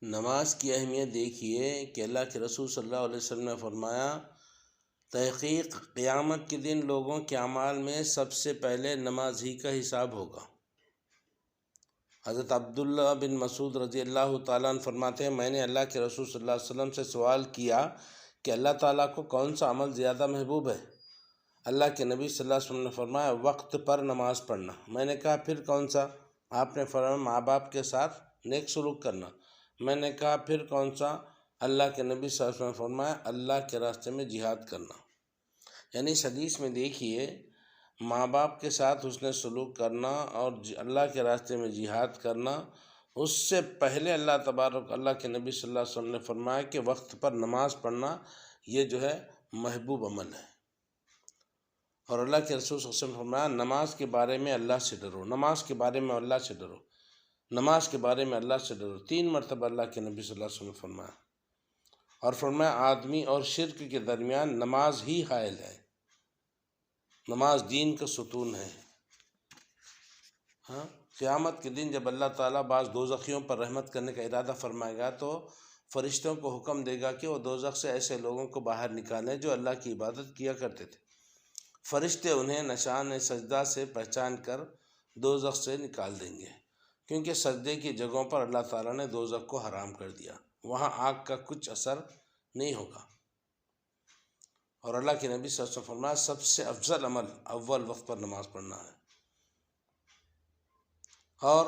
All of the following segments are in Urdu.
نماز کی اہمیت دیکھیے کہ اللہ کے رسول صلی اللہ علیہ وسلم نے فرمایا، تحقیق قیامت کے دن لوگوں کے اعمال میں سب سے پہلے نماز ہی کا حساب ہوگا۔ حضرت عبداللہ بن مسعود رضی اللہ تعالیٰ عنہ فرماتے ہیں، میں نے اللہ کے رسول صلی اللہ علیہ وسلم سے سوال کیا کہ اللہ تعالیٰ کو کون سا عمل زیادہ محبوب ہے؟ اللہ کے نبی صلی اللہ علیہ وسلم نے فرمایا، وقت پر نماز پڑھنا۔ میں نے کہا پھر کون سا؟ آپ نے فرمایا، ماں باپ کے ساتھ نیک سلوک کرنا۔ میں نے کہا پھر کون سا؟ اللہ کے نبی صلی اللہ علیہ وسلم نے فرمایا، اللہ کے راستے میں جہاد کرنا۔ یعنی اس حدیث میں دیکھیے، ماں باپ کے ساتھ حسن سلوک کرنا اور اللہ کے راستے میں جہاد کرنا، اس سے پہلے اللہ کے نبی صلی اللہ علیہ وسلم نے فرمایا کہ وقت پر نماز پڑھنا یہ جو ہے محبوب عمل ہے۔ اور اللہ کے رسول صلی اللہ علیہ وسلم نے فرمایا، نماز کے بارے میں اللہ سے ڈرو، نماز کے بارے میں اللہ سے ڈرو، نماز کے بارے میں اللہ سے ڈرو۔ 3 مرتبہ اللہ کے نبی صلی اللہ علیہ وسلم نے فرمایا، اور فرمایا آدمی اور شرک کے درمیان نماز ہی حائل ہے، نماز دین کا ستون ہے۔ قیامت کے دن جب اللہ تعالیٰ بعض دوزخیوں پر رحمت کرنے کا ارادہ فرمائے گا تو فرشتوں کو حکم دے گا کہ وہ دوزخ سے ایسے لوگوں کو باہر نکالیں جو اللہ کی عبادت کیا کرتے تھے۔ فرشتے انہیں نشان سجدہ سے پہچان کر دوزخ سے نکال دیں گے، کیونکہ سجدے کی جگہوں پر اللہ تعالیٰ نے دوزخ کو حرام کر دیا، وہاں آگ کا کچھ اثر نہیں ہوگا۔ اور اللہ کے نبی صلی اللہ علیہ وسلم فرمایا، سب سے افضل عمل اول وقت پر نماز پڑھنا ہے۔ اور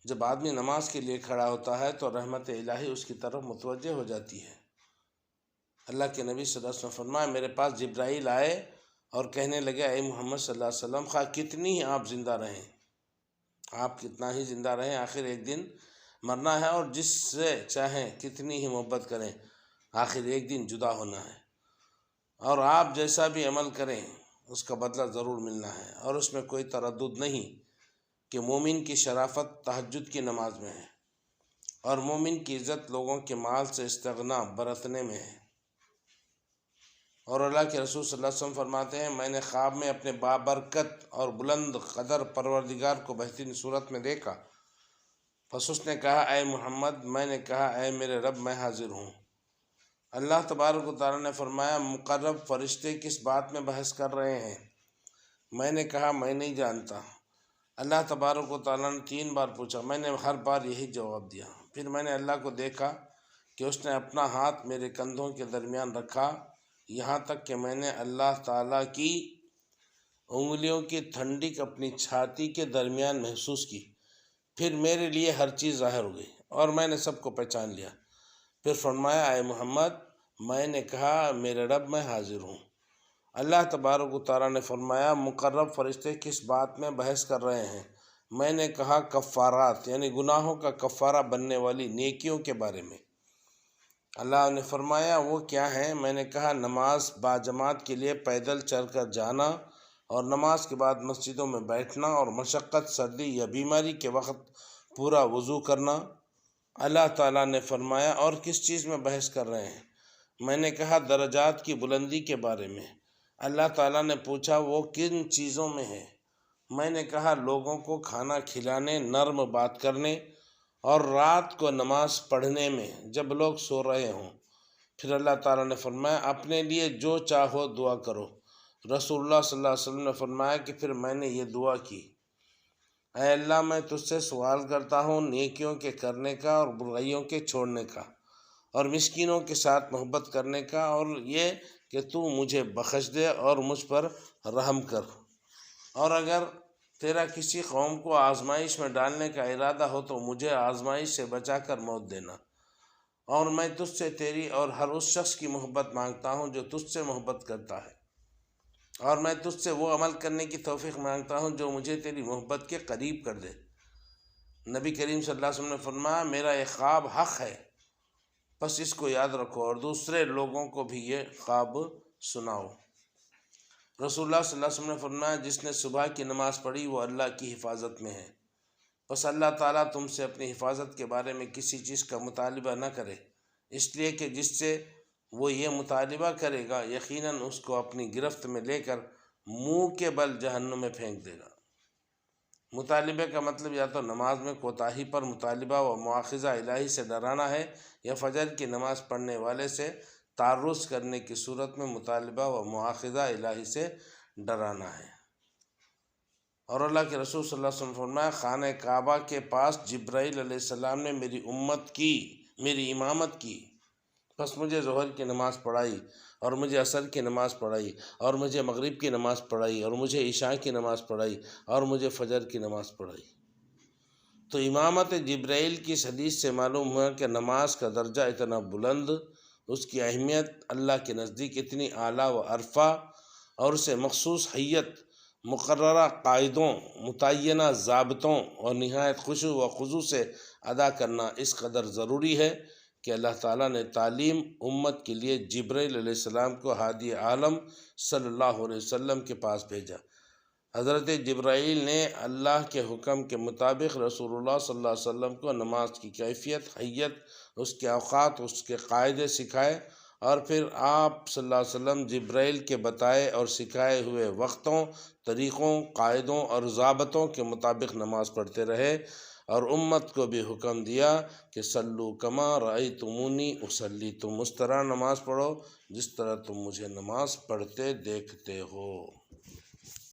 جب آدمی نماز کے لیے کھڑا ہوتا ہے تو رحمت الہی اس کی طرف متوجہ ہو جاتی ہے۔ اللہ کے نبی صلی اللہ علیہ وسلم فرمایا، میرے پاس جبرائیل آئے اور کہنے لگے، اے محمد صلی اللہ علیہ وسلم، خواہ کتنی ہی آپ زندہ رہیں، آپ کتنا ہی زندہ رہیں، آخر ایک دن مرنا ہے، اور جس سے چاہیں کتنی ہی محبت کریں، آخر ایک دن جدا ہونا ہے، اور آپ جیسا بھی عمل کریں اس کا بدلہ ضرور ملنا ہے۔ اور اس میں کوئی تردد نہیں کہ مومن کی شرافت تہجد کی نماز میں ہے، اور مومن کی عزت لوگوں کے مال سے استغنا برتنے میں ہے۔ اور اللہ کے رسول صلی اللہ علیہ وسلم فرماتے ہیں، میں نے خواب میں اپنے بابرکت اور بلند قدر پروردگار کو بہترین صورت میں دیکھا، پس اس نے کہا، اے محمد۔ میں نے کہا، اے میرے رب، میں حاضر ہوں۔ اللہ تبارک و تعالیٰ نے فرمایا، مقرب فرشتے کس بات میں بحث کر رہے ہیں؟ میں نے کہا، میں نہیں جانتا۔ اللہ تبارک و تعالیٰ نے 3 بار پوچھا، میں نے ہر بار یہی جواب دیا۔ پھر میں نے اللہ کو دیکھا کہ اس نے اپنا ہاتھ میرے کندھوں کے درمیان رکھا، یہاں تک کہ میں نے اللہ تعالیٰ کی انگلیوں کی ٹھنڈک اپنی چھاتی کے درمیان محسوس کی۔ پھر میرے لیے ہر چیز ظاہر ہو گئی اور میں نے سب کو پہچان لیا۔ پھر فرمایا، اے محمد۔ میں نے کہا، میرے رب، میں حاضر ہوں۔ اللہ تبارک و تعالیٰ نے فرمایا، مقرب فرشتے کس بات میں بحث کر رہے ہیں؟ میں نے کہا، کفارات، یعنی گناہوں کا کفارہ بننے والی نیکیوں کے بارے میں۔ اللہ نے فرمایا، وہ کیا ہیں؟ میں نے کہا، نماز باجماعت کے لیے پیدل چل کر جانا، اور نماز کے بعد مسجدوں میں بیٹھنا، اور مشقت، سردی یا بیماری کے وقت پورا وضو کرنا۔ اللہ تعالیٰ نے فرمایا، اور کس چیز میں بحث کر رہے ہیں؟ میں نے کہا، درجات کی بلندی کے بارے میں۔ اللہ تعالیٰ نے پوچھا، وہ کن چیزوں میں ہے؟ میں نے کہا، لوگوں کو کھانا کھلانے، نرم بات کرنے، اور رات کو نماز پڑھنے میں جب لوگ سو رہے ہوں۔ پھر اللہ تعالیٰ نے فرمایا، اپنے لیے جو چاہو دعا کرو۔ رسول اللہ صلی اللہ علیہ وسلم نے فرمایا کہ پھر میں نے یہ دعا کی، اے اللہ، میں تجھ سے سوال کرتا ہوں نیکیوں کے کرنے کا اور برائیوں کے چھوڑنے کا، اور مسکینوں کے ساتھ محبت کرنے کا، اور یہ کہ تو مجھے بخش دے اور مجھ پر رحم کر، اور اگر تیرا کسی قوم کو آزمائش میں ڈالنے کا ارادہ ہو تو مجھے آزمائش سے بچا کر موت دینا۔ اور میں تجھ سے تیری اور ہر اس شخص کی محبت مانگتا ہوں جو تجھ سے محبت کرتا ہے، اور میں تجھ سے وہ عمل کرنے کی توفیق مانگتا ہوں جو مجھے تیری محبت کے قریب کر دے۔ نبی کریم صلی اللہ علیہ وسلم نے فرمایا، میرا یہ خواب حق ہے، بس اس کو یاد رکھو اور دوسرے لوگوں کو بھی یہ خواب سناؤ۔ رسول اللہ صلی اللہ علیہ وسلم نے فرمایا، جس نے صبح کی نماز پڑھی وہ اللہ کی حفاظت میں ہے، بس اللہ تعالیٰ تم سے اپنی حفاظت کے بارے میں کسی چیز کا مطالبہ نہ کرے، اس لیے کہ جس سے وہ یہ مطالبہ کرے گا یقیناً اس کو اپنی گرفت میں لے کر منہ کے بل جہنم میں پھینک دے گا۔ مطالبے کا مطلب یا تو نماز میں کوتاہی پر مطالبہ و مواخذہ الہی سے ڈرانا ہے، یا فجر کی نماز پڑھنے والے سے تعرض کرنے کی صورت میں مطالبہ و مواخذہ الہی سے ڈرانا ہے۔ اور اللہ کے رسول صلی اللہ علیہ وسلم فرمایا، خانہ کعبہ کے پاس جبرائیل علیہ السلام نے میری امامت کی، بس مجھے ظہر کی نماز پڑھائی، اور مجھے عصر کی نماز پڑھائی، اور مجھے مغرب کی نماز پڑھائی، اور مجھے عشاء کی نماز پڑھائی، اور مجھے فجر کی نماز پڑھائی۔ تو امامت جبرائیل کی اس حدیث سے معلوم ہوا کہ نماز کا درجہ اتنا بلند، اس کی اہمیت اللہ کے نزدیک اتنی اعلیٰ و عرفہ، اور اسے مخصوص حیت، مقررہ قاعدوں، متعینہ ضابطوں اور نہایت خشوع و خضوع سے ادا کرنا اس قدر ضروری ہے کہ اللہ تعالیٰ نے تعلیم امت کے لیے جبرائیل علیہ السلام کو ہادی عالم صلی اللہ علیہ وسلم کے پاس بھیجا۔ حضرت جبرائیل نے اللہ کے حکم کے مطابق رسول اللہ صلی اللہ علیہ وسلم کو نماز کی کیفیت، حیت، اس کے اوقات، اس کے قاعدے سکھائے، اور پھر آپ صلی اللہ علیہ وسلم جبرائیل کے بتائے اور سکھائے ہوئے وقتوں، طریقوں، قاعدوں اور ضابطوں کے مطابق نماز پڑھتے رہے، اور امت کو بھی حکم دیا کہ صلو کما رأیتمونی اصلی، تم اس طرح نماز پڑھو جس طرح تم مجھے نماز پڑھتے دیکھتے ہو۔